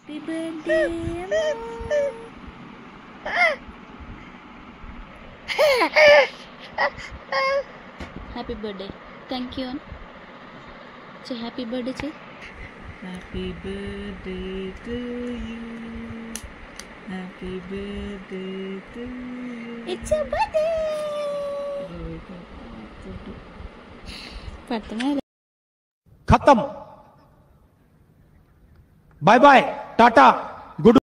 Happy birthday, happy birthday. Thank you. Say happy birthday. Say happy birthday to you. Happy birthday to you. It's your birthday. खत्म bye bye tata good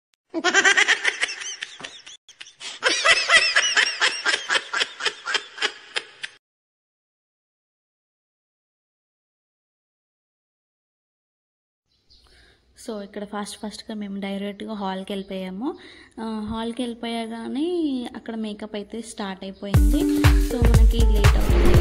so ఇక్కడ ఫాస్ట్గా మేము డైరెక్ట్గా హాల్కి వెళ్ళిపోయాము. హాల్కి వెళ్ళిపోయాగానే అక్కడ మేకప్ అయితే స్టార్ట్ అయిపోయింది. సో మనకి లేట్ అవుతుంది.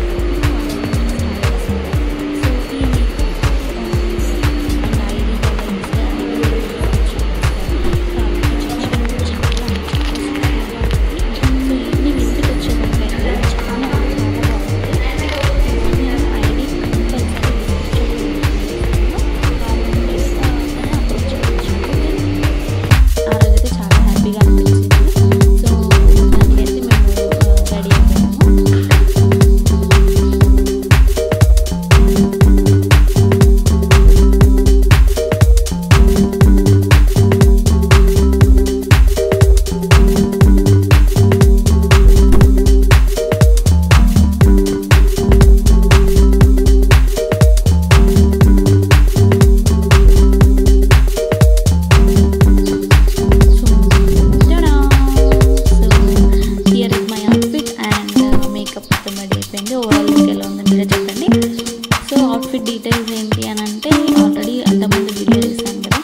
డీటెయిల్స్ ఏంటి అని అంటే ఆల్రెడీ అంతమంది వీడియో చేశాను కదా.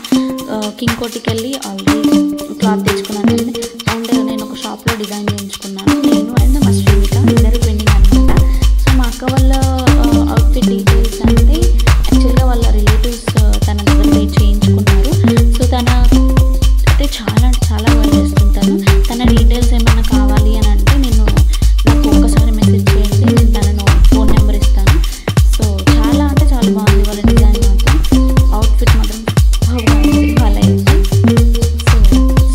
కింగ్ కోటికి వెళ్ళి ఆల్రెడీ క్లాత్ తెచ్చుకున్నాను అండ్ నేను ఒక షాప్లో డిజైన్ చేయించుకున్నాను. నేను అండ్ మా శ్రీవిక ఇద్దరు పెండింగ్ అనమాట. సో మా అక్క వాళ్ళ అవుట్ఫిట్ డీటెయిల్స్ అంటే యాక్చువల్గా వాళ్ళ రిలేటివ్స్ తన దగ్గర వెయిట్ చేయించుకున్నారు. సో తన అంటే చాలా బాగా చేస్తుంటాను. తన డీటెయిల్స్ ఏమైనా కావాలి అని అంటే నేను నాకు ఒక్కసారి మెసేజ్ చేయండి, నేను తనను ఫోన్ నెంబర్ ఇస్తాను. సో చాలా అంటే చాలా బాగుంది వాళ్ళ డిజైన్ మాత్రం. అవుట్ఫిట్ మాత్రం బాగుంది వాళ్ళ అయితే.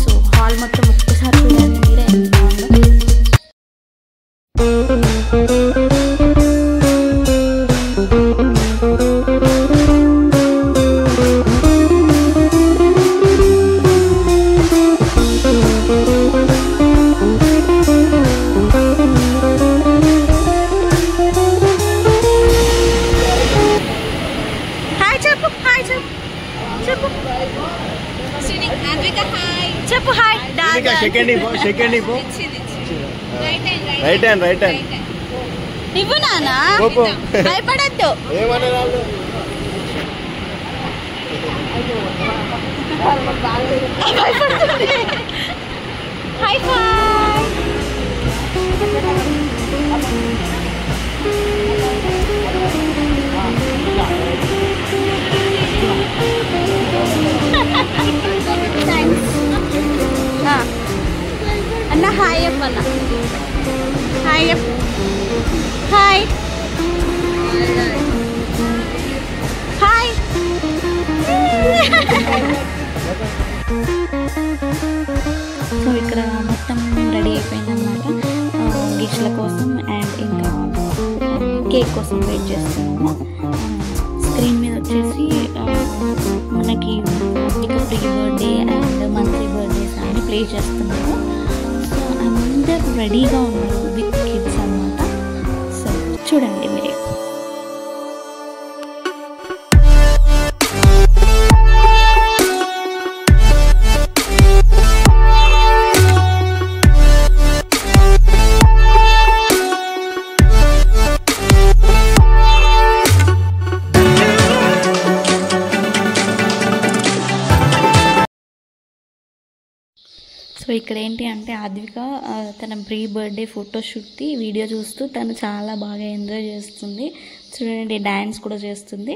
సో హాల్ మొత్తం ఒక్కసారి చూడండి మీరే ఎంత బాగుందో. రైట్ హ్యాండ్ ఇవ్వు నానా, భయపడద్దు. High five. అన్న hi Appanna, hi hi hi. So ఇక్కడ మొత్తం రెడీ అయిపోయిందన్నమాట గిఫ్ట్ల కోసం అండ్ ఇంకా కేక్ కోసం వెయిట్ చేస్తున్నాము. స్క్రీన్ మీద వచ్చేసి మనకి ఇక pre birthday and monthly birthdays అన్ని ప్లే చేస్తున్నాము. సో అందరూ రెడీగా ఉన్నారు విత్ కిడ్స్ అన్నమాట. సో చూడండి మీరే. సో ఇక్కడ ఏంటి అంటే ఆద్విక తన ప్రీ బర్త్డే ఫోటోషూట్ది వీడియో చూస్తూ తను చాలా బాగా ఎంజాయ్ చేస్తుంది. చూడండి డ్యాన్స్ కూడా చేస్తుంది.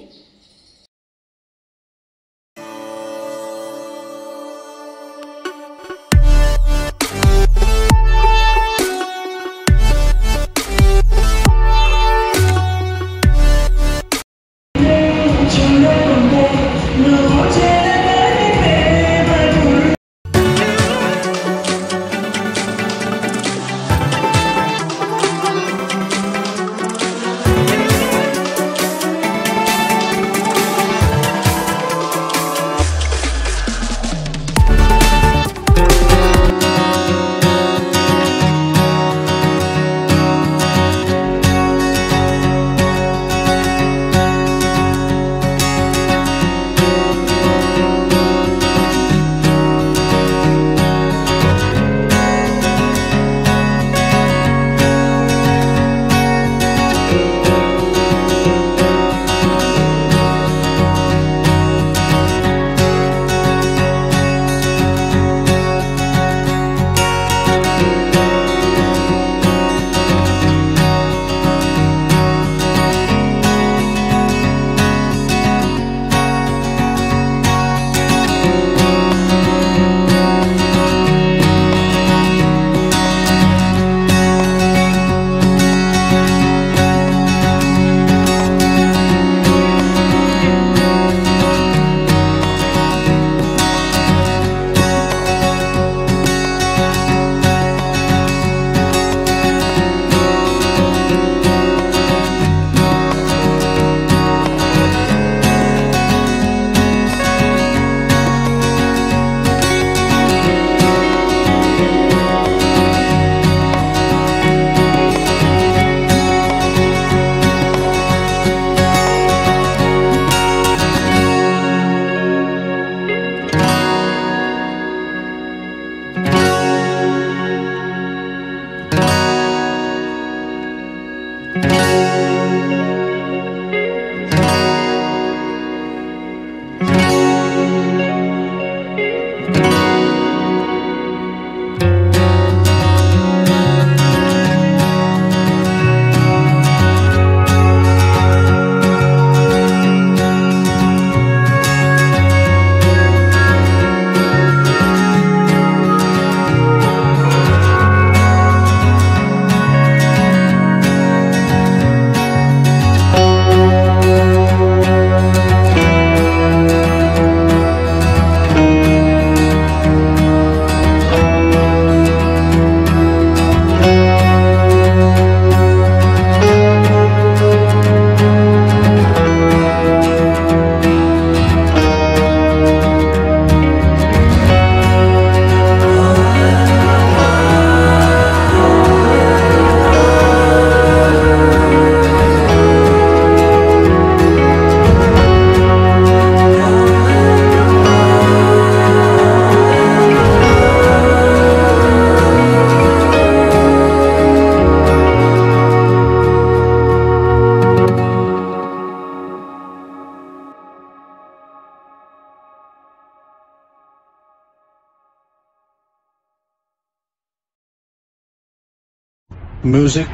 music